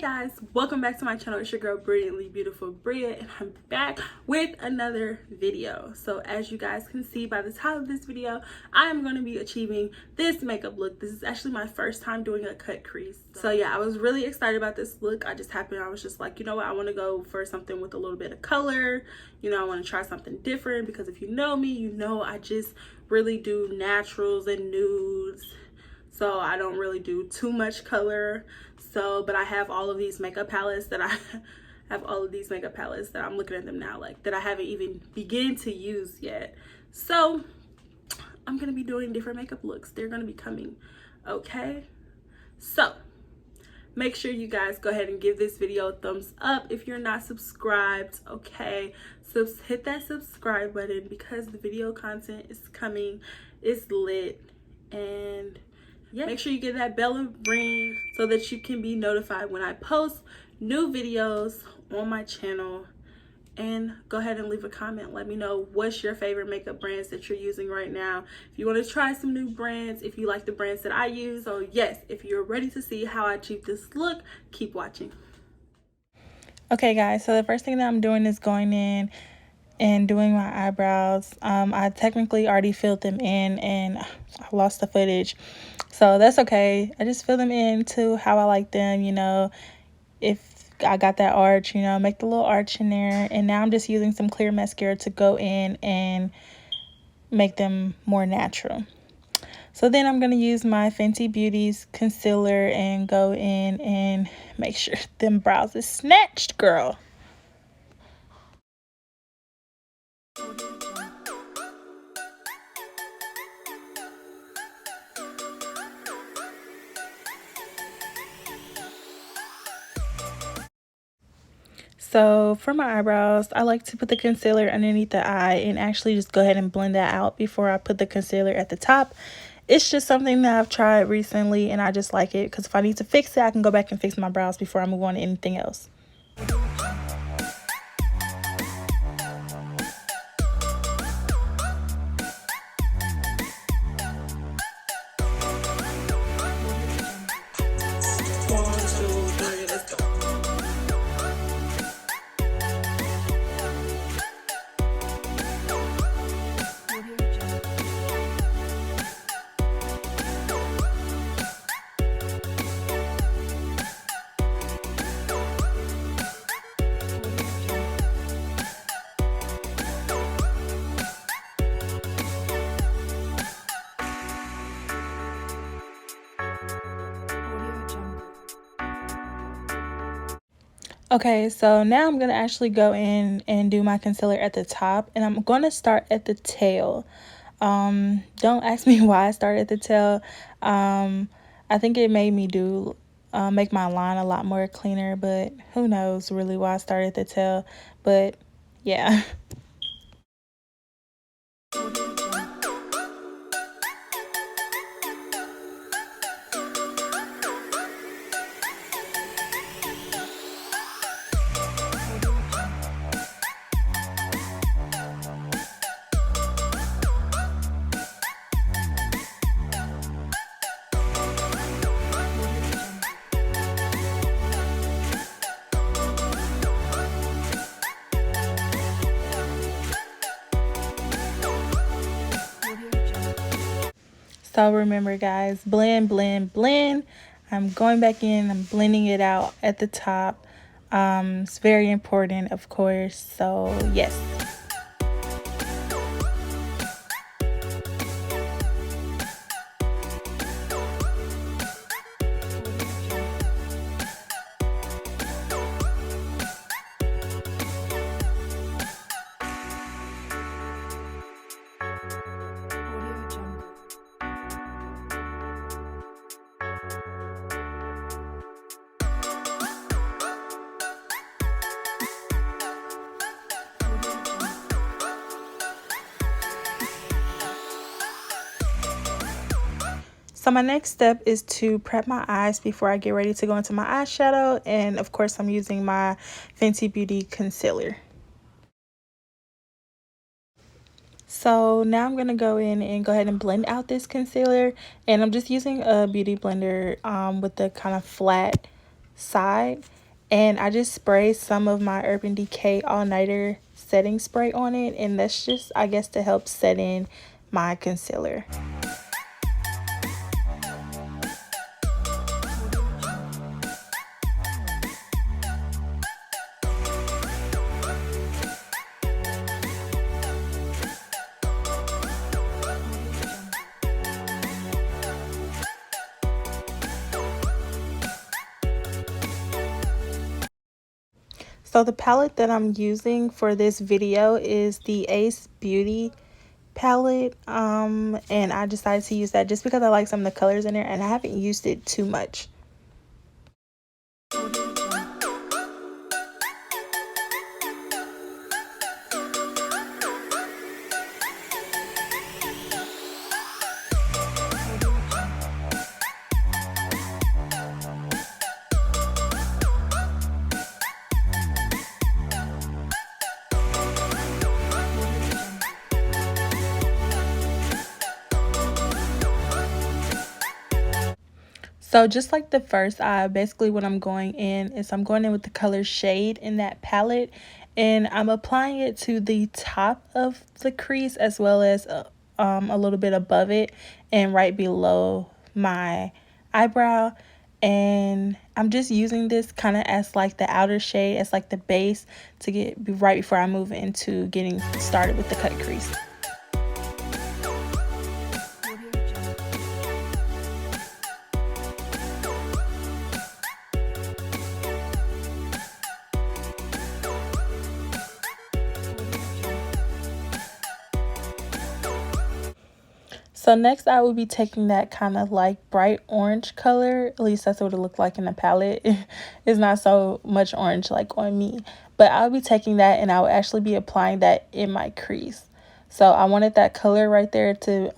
Guys, welcome back to my channel. It's your girl Brilliantly Beautiful Bria, and I'm back with another video. So as you guys can see by the title of this video, I'm going to be achieving this makeup look. This is actually my first time doing a cut crease. So yeah, I was really excited about this look. I was just like, you know what, I want to go for something with a little bit of color. You know, I want to try something different because if you know me, you know I just really do naturals and nudes. So I don't really do too much color. But I have all of these makeup palettes that I'm looking at them now, like that I haven't even begun to use yet. So I'm gonna be doing different makeup looks. They're gonna be coming, okay? So make sure you guys go ahead and give this video a thumbs up if you're not subscribed, okay? So hit that subscribe button because the video content is coming. It's lit. And yeah, make sure you get that bell ring so that you can be notified when I post new videos on my channel. And go ahead and leave a comment. Let me know what's your favorite makeup brands that you're using right now. If you want to try some new brands, if you like the brands that I use. So yes, if you're ready to see how I achieve this look, keep watching. Okay guys, so the first thing that I'm doing is going in and doing my eyebrows. I technically already filled them in and I lost the footage, so that's okay. I just fill them in to how I like them, you know. If I got that arch, you know, make the little arch in there. And now I'm just using some clear mascara to go in and make them more natural. So then I'm going to use my Fenty Beauties concealer and go in and make sure them brows is snatched, girl. So for my eyebrows, I like to put the concealer underneath the eye and actually just go ahead and blend that out before I put the concealer at the top. It's just something that I've tried recently and I just like it because if I need to fix it, I can go back and fix my brows before I move on to anything else. Okay, so now I'm going to actually go in and do my concealer at the top, and I'm going to start at the tail. Don't ask me why I started at the tail. I think it made me make my line a lot more cleaner, but who knows really why I started at the tail, but yeah. So remember guys, blend, blend, blend. I'm going back in, I'm blending it out at the top. It's very important, of course, so yes. So my next step is to prep my eyes before I get ready to go into my eyeshadow. And of course, I'm using my Fenty Beauty concealer. So now I'm going to go in and go ahead and blend out this concealer. And I'm just using a beauty blender with the kind of flat side, and I just sprayed some of my Urban Decay All Nighter setting spray on it, and that's just, I guess, to help set in my concealer. So the palette that I'm using for this video is the Ace Beauty palette, and I decided to use that just because I like some of the colors in there, and I haven't used it too much. So just like the first eye, basically what I'm going in is I'm going in with the color Shade in that palette, and I'm applying it to the top of the crease as well as a little bit above it and right below my eyebrow. And I'm just using this kind of as like the outer shade, as like the base to get right before I move into getting started with the cut crease. So next I will be taking that kind of like bright orange color, at least that's what it looked like in the palette. It's not so much orange like on me, but I'll be taking that and I'll actually be applying that in my crease. So I wanted that color right there to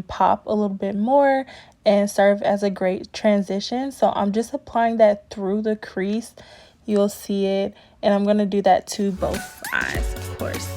pop a little bit more and serve as a great transition. So I'm just applying that through the crease. You'll see it, and I'm going to do that to both eyes, of course.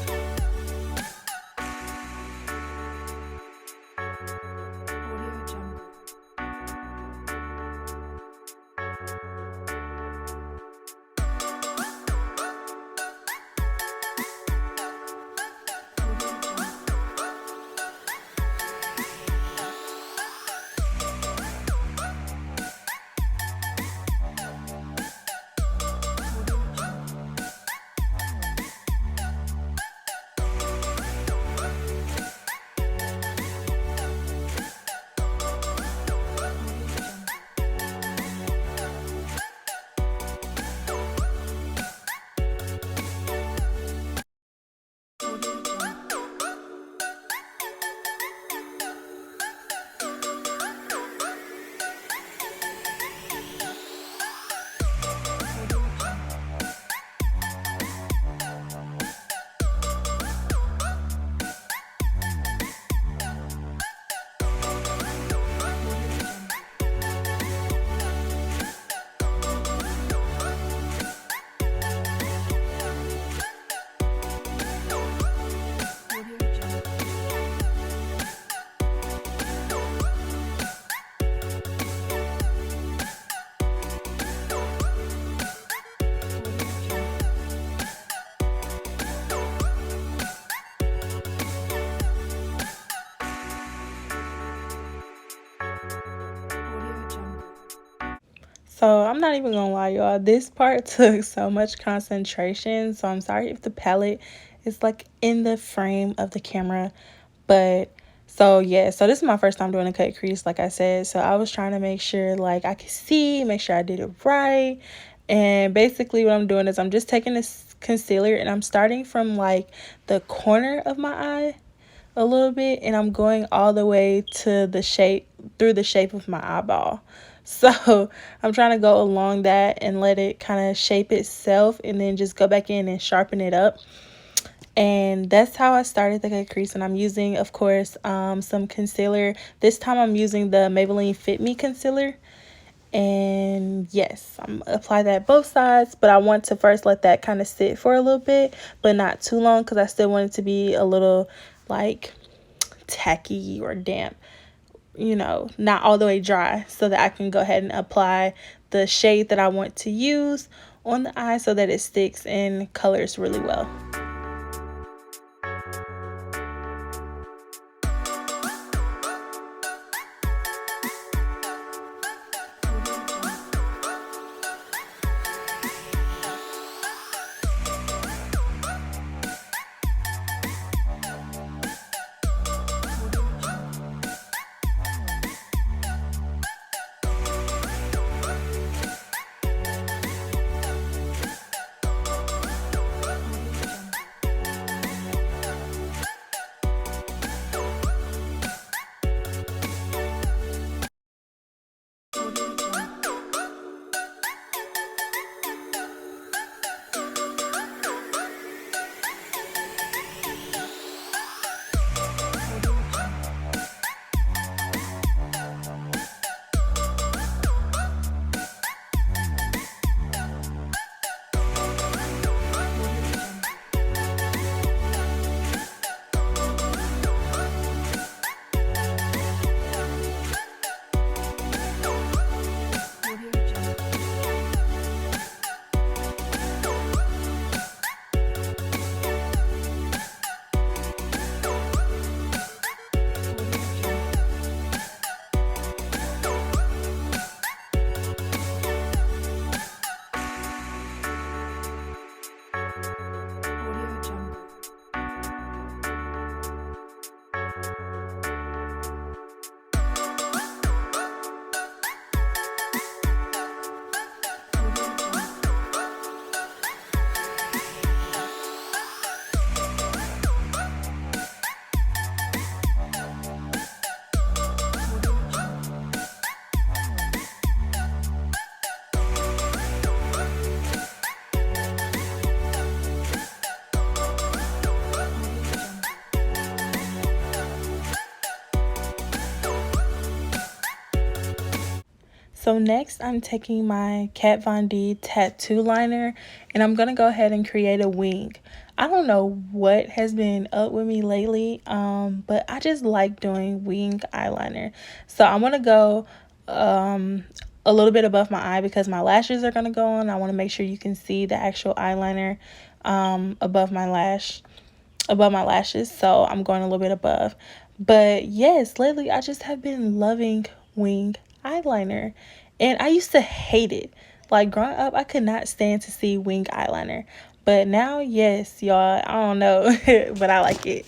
So I'm not even gonna lie, y'all, this part took so much concentration, so I'm sorry if the palette is like in the frame of the camera. But so yeah, so this is my first time doing a cut crease, like I said, so I was trying to make sure like I could see, make sure I did it right. And basically what I'm doing is I'm just taking this concealer and I'm starting from like the corner of my eye a little bit, and I'm going all the way to the shape, through the shape of my eyeball. So I'm trying to go along that and let it kind of shape itself, and then just go back in and sharpen it up. And that's how I started the cut crease. And I'm using, of course, some concealer. This time I'm using the Maybelline Fit Me concealer. And yes, I'm apply that both sides, but I want to first let that kind of sit for a little bit, but not too long, because I still want it to be a little like tacky or damp you know, not all the way dry, so that I can go ahead and apply the shade that I want to use on the eye so that it sticks and colors really well. So next I'm taking my Kat Von D tattoo liner and I'm going to go ahead and create a wing. I don't know what has been up with me lately, but I just like doing wing eyeliner. So I want to go a little bit above my eye because my lashes are going to go on. I want to make sure you can see the actual eyeliner above my lashes, so I'm going a little bit above. But yes, lately I just have been loving wing eyeliner, and I used to hate it. Like growing up, I could not stand to see wing eyeliner, but now, yes, y'all, I don't know, but I like it.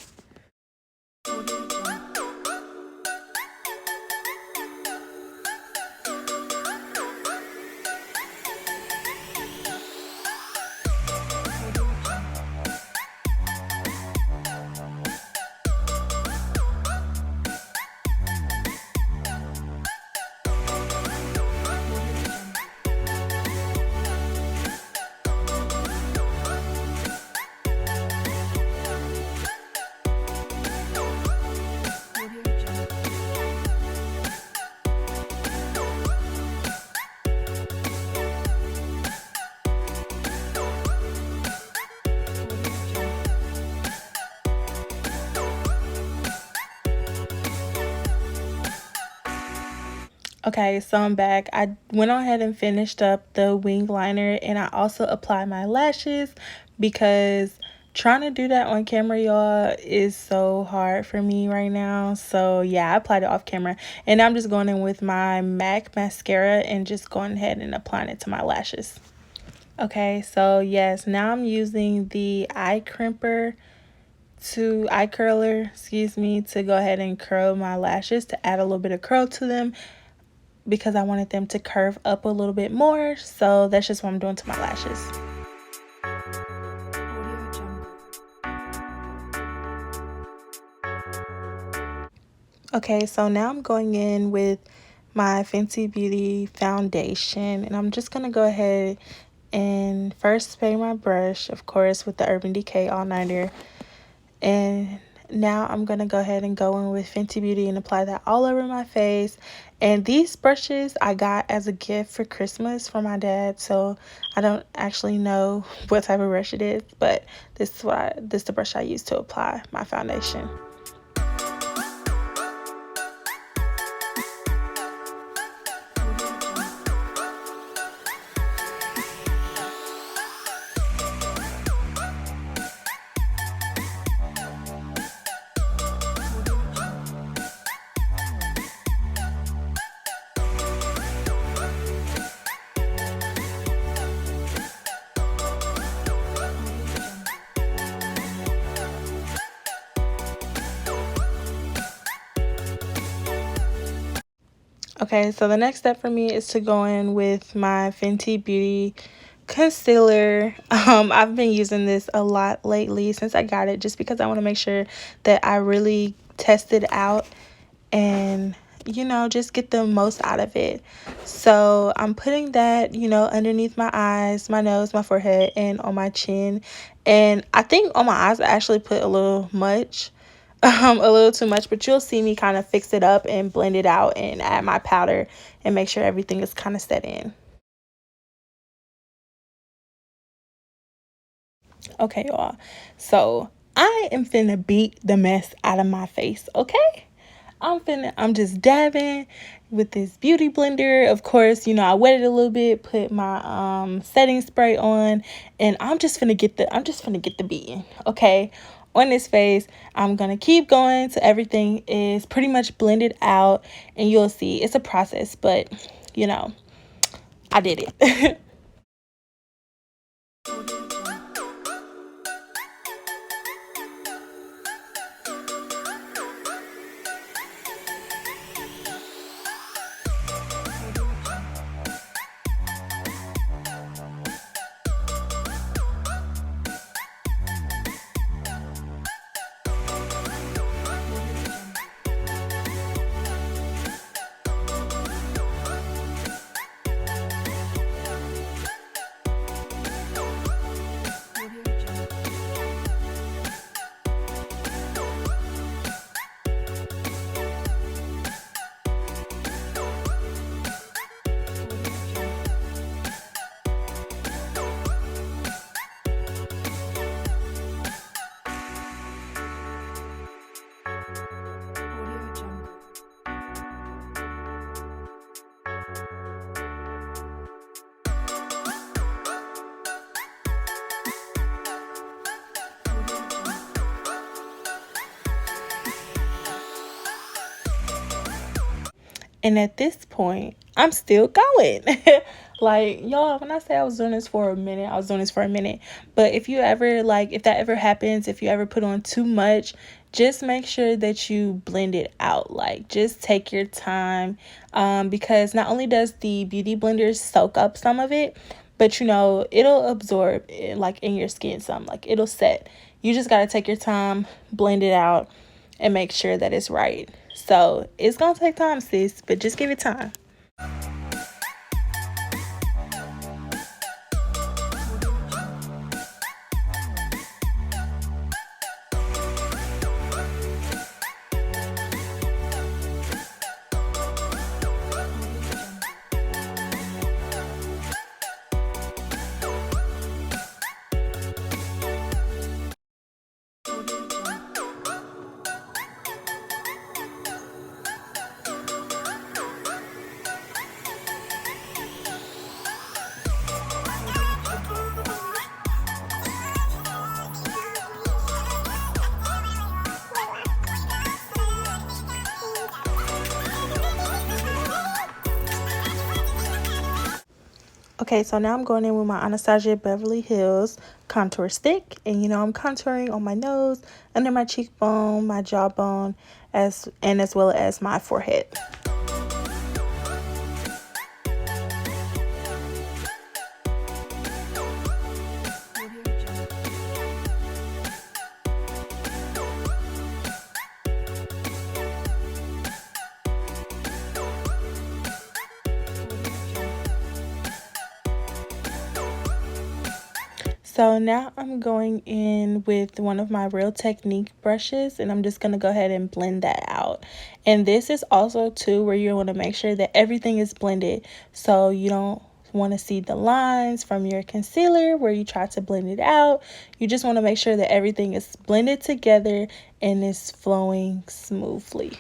Okay, so I'm back. I went on ahead and finished up the wing liner, and I also applied my lashes because trying to do that on camera, y'all, is so hard for me right now. So yeah, I applied it off camera, and I'm just going in with my MAC mascara and just going ahead and applying it to my lashes. Okay, so yes, now I'm using the eye curler, excuse me, to go ahead and curl my lashes to add a little bit of curl to them, because I wanted them to curve up a little bit more. So that's just what I'm doing to my lashes. Okay, so now I'm going in with my Fenty Beauty foundation, and I'm just gonna go ahead and first spray my brush, of course, with the Urban Decay All Nighter. And now I'm going to go ahead and go in with Fenty Beauty and apply that all over my face. And these brushes I got as a gift for Christmas from my dad, so I don't actually know what type of brush it is, but this is the brush I use to apply my foundation. Okay, so the next step for me is to go in with my Fenty Beauty concealer. I've been using this a lot lately since I got it, just because I want to make sure that I really test it out and, you know, just get the most out of it. So I'm putting that, you know, underneath my eyes, my nose, my forehead, and on my chin. And I think on my eyes I actually put a little much, a little too much, but you'll see me kind of fix it up and blend it out and add my powder and make sure everything is kind of set in. Okay, y'all, so I am finna beat the mess out of my face. Okay, I'm just dabbing with this beauty blender. Of course, you know, I wet it a little bit, put my setting spray on, and I'm just finna get the beating, okay, on this face. I'm gonna keep going till everything is pretty much blended out, and you'll see it's a process, but you know, I did it. And at this point, I'm still going. Like, y'all, when I say I was doing this for a minute, I was doing this for a minute. But if you ever, like, if that ever happens, if you ever put on too much, just make sure that you blend it out. Like, just take your time, because not only does the beauty blender soak up some of it, but, you know, it'll absorb it, like, in your skin some. Like, it'll set. You just got to take your time, blend it out, and make sure that it's right. So it's gonna take time, sis, but just give it time. Okay, so now I'm going in with my Anastasia Beverly Hills contour stick, and you know, I'm contouring on my nose, under my cheekbone, my jawbone, as well as my forehead. So now I'm going in with one of my Real Technique brushes, and I'm just going to go ahead and blend that out. And this is also too where you want to make sure that everything is blended, so you don't want to see the lines from your concealer where you try to blend it out. You just want to make sure that everything is blended together and is flowing smoothly.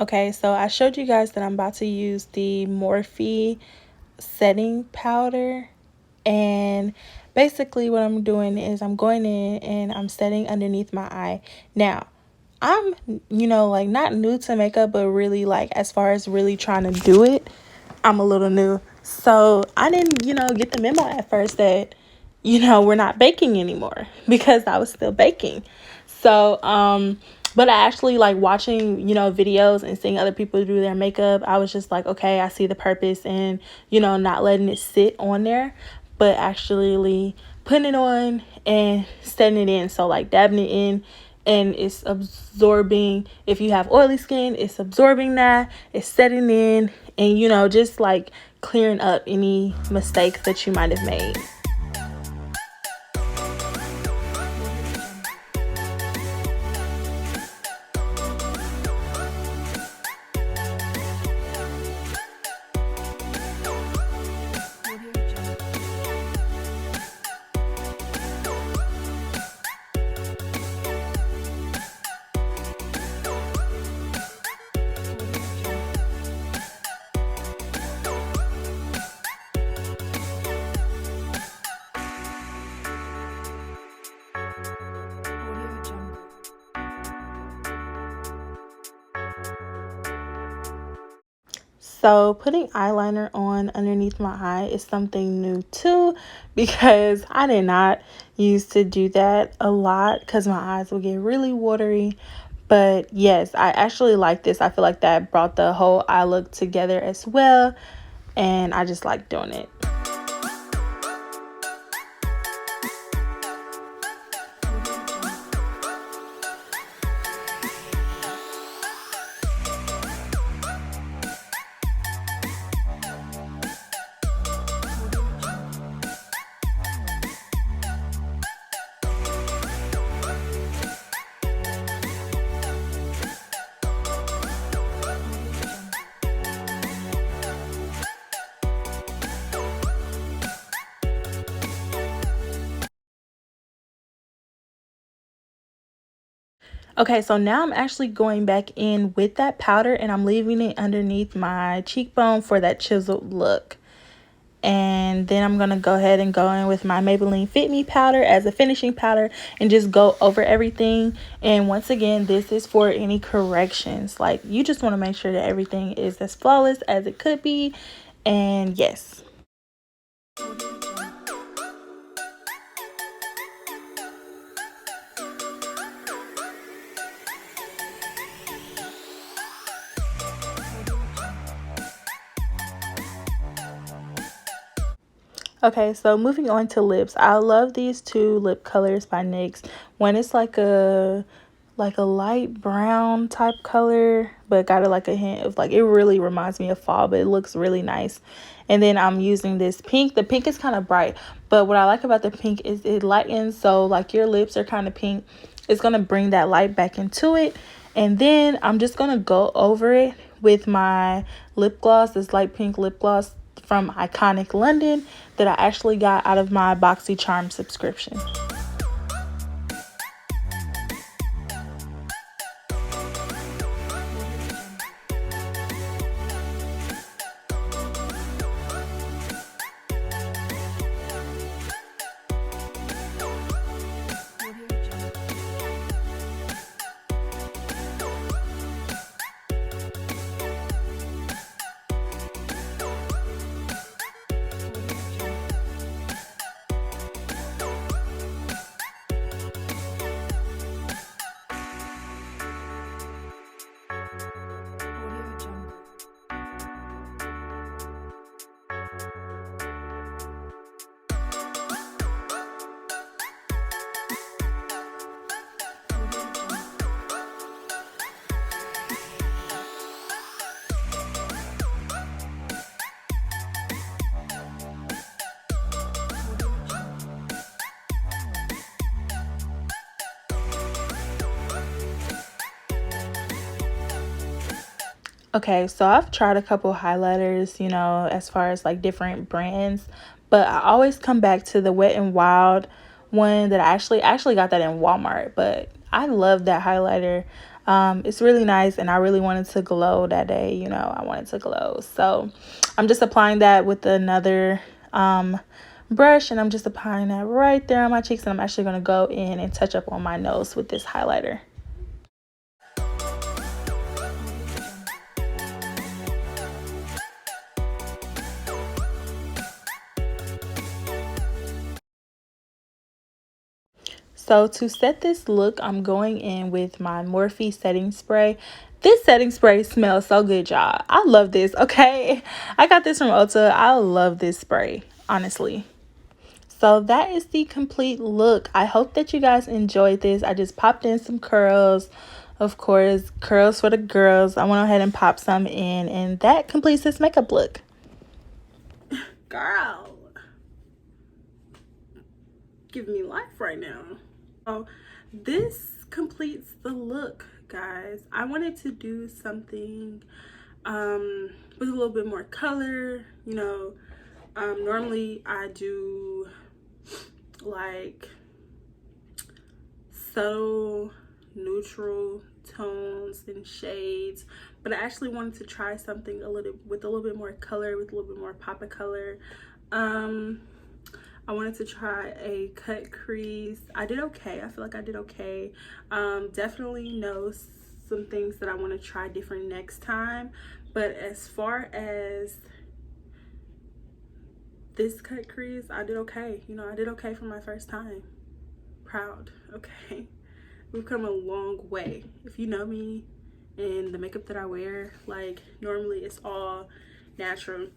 Okay, so I showed you guys that I'm about to use the Morphe setting powder, and basically what I'm doing is I'm going in and I'm setting underneath my eye. Now, I'm, like not new to makeup, but really like as far as really trying to do it, I'm a little new. So I didn't, get the memo at first that, we're not baking anymore because I was still baking. So, but I actually like watching, videos and seeing other people do their makeup. I was just like, okay, I see the purpose and, not letting it sit on there, but actually putting it on and setting it in. So like dabbing it in, and it's absorbing. If you have oily skin, it's absorbing that, it's setting in, and just like clearing up any mistakes that you might have made. So putting eyeliner on underneath my eye is something new too, because I did not used to do that a lot because my eyes would get really watery. But yes, I actually like this. I feel like that brought the whole eye look together as well, and I just like doing it. Okay, so now I'm actually going back in with that powder and I'm leaving it underneath my cheekbone for that chiseled look. And then I'm going to go ahead and go in with my Maybelline Fit Me powder as a finishing powder and just go over everything. And once again, this is for any corrections. Like, you just want to make sure that everything is as flawless as it could be. And yes. Okay, so moving on to lips. I love these two lip colors by NYX. One is like a light brown type color, but got like a hint of like, it really reminds me of fall, but it looks really nice. And then I'm using this pink. The pink is kind of bright, but what I like about the pink is it lightens, so like your lips are kind of pink. It's gonna bring that light back into it. And then I'm just gonna go over it with my lip gloss, this light pink lip gloss from Iconic London that I actually got out of my BoxyCharm subscription. Okay, so I've tried a couple highlighters, as far as like different brands, but I always come back to the Wet n Wild one that I actually got that in Walmart, but I love that highlighter. It's really nice, and I really wanted to glow that day. You know, I wanted to glow. So I'm just applying that with another brush, and I'm just applying that right there on my cheeks, and I'm actually going to go in and touch up on my nose with this highlighter. So to set this look, I'm going in with my Morphe setting spray. This setting spray smells so good, y'all. I love this, okay? I got this from Ulta. I love this spray, honestly. So that is the complete look. I hope that you guys enjoyed this. I just popped in some curls. Of course, curls for the girls. I went ahead and popped some in, and that completes this makeup look. Girl, give me life right now. So this completes the look, guys. I wanted to do something with a little bit more color, you know. Normally I do like subtle neutral tones and shades, but I actually wanted to try something with a little bit more color, with a little bit more pop of color. I wanted to try a cut crease. I did okay. I feel like I did okay. Definitely know some things that I want to try different next time, but as far as this cut crease, I did okay. You know, I did okay for my first time. Proud. Okay, we've come a long way. If you know me and the makeup that I wear, like normally it's all natural.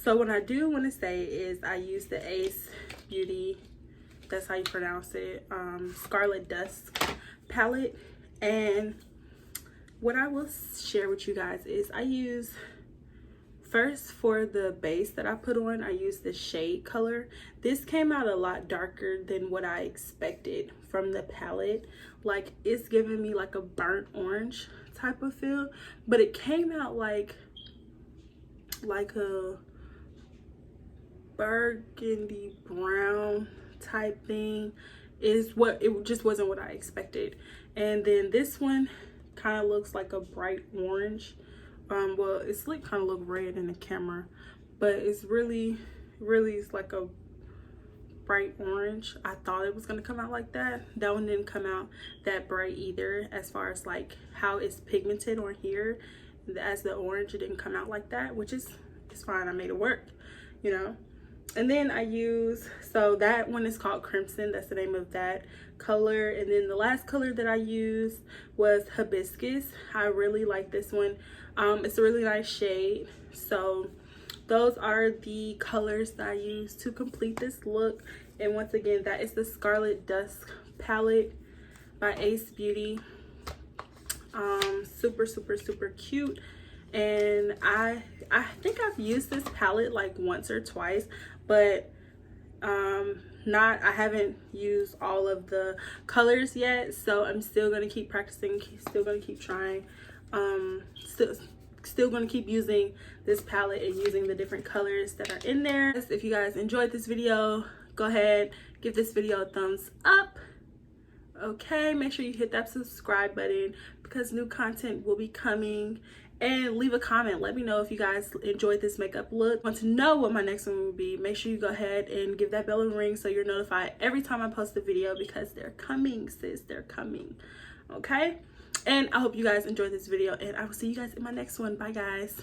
So what I do want to say is I use the Ace Beauty, that's how you pronounce it, Scarlet Dusk palette. And what I will share with you guys is I use, first for the base that I put on, I use the shade color. This came out a lot darker than what I expected from the palette. Like, it's giving me like a burnt orange type of feel, but it came out like a burgundy brown type thing. Is what it just wasn't what I expected. And then this one kind of looks like a bright orange. Well, it's like kind of look red in the camera, but it's really it's like a bright orange. I thought it was gonna come out like that. That one didn't come out that bright either, as far as like how it's pigmented on here. As the orange, it didn't come out like that, which is, it's fine. I made it work, you know. And then I use, so that one is called Crimson. That's the name of that color. And then the last color that I used was Hibiscus. I really like this one. It's a really nice shade. So those are the colors that I use to complete this look. And once again, that is the Scarlet Dusk palette by Ace Beauty. Super cute. And I think I've used this palette like once or twice, but I haven't used all of the colors yet, so I'm still gonna keep practicing, still gonna keep trying, still gonna keep using this palette and using the different colors that are in there. If you guys enjoyed this video, go ahead, give this video a thumbs up. Okay, make sure you hit that subscribe button because new content will be coming. And leave a comment. Let me know if you guys enjoyed this makeup look. Want to know what my next one will be, make sure you go ahead and give that bell a ring so you're notified every time I post a video, because they're coming, sis. They're coming. Okay, and I hope you guys enjoyed this video, and I will see you guys in my next one. Bye, guys.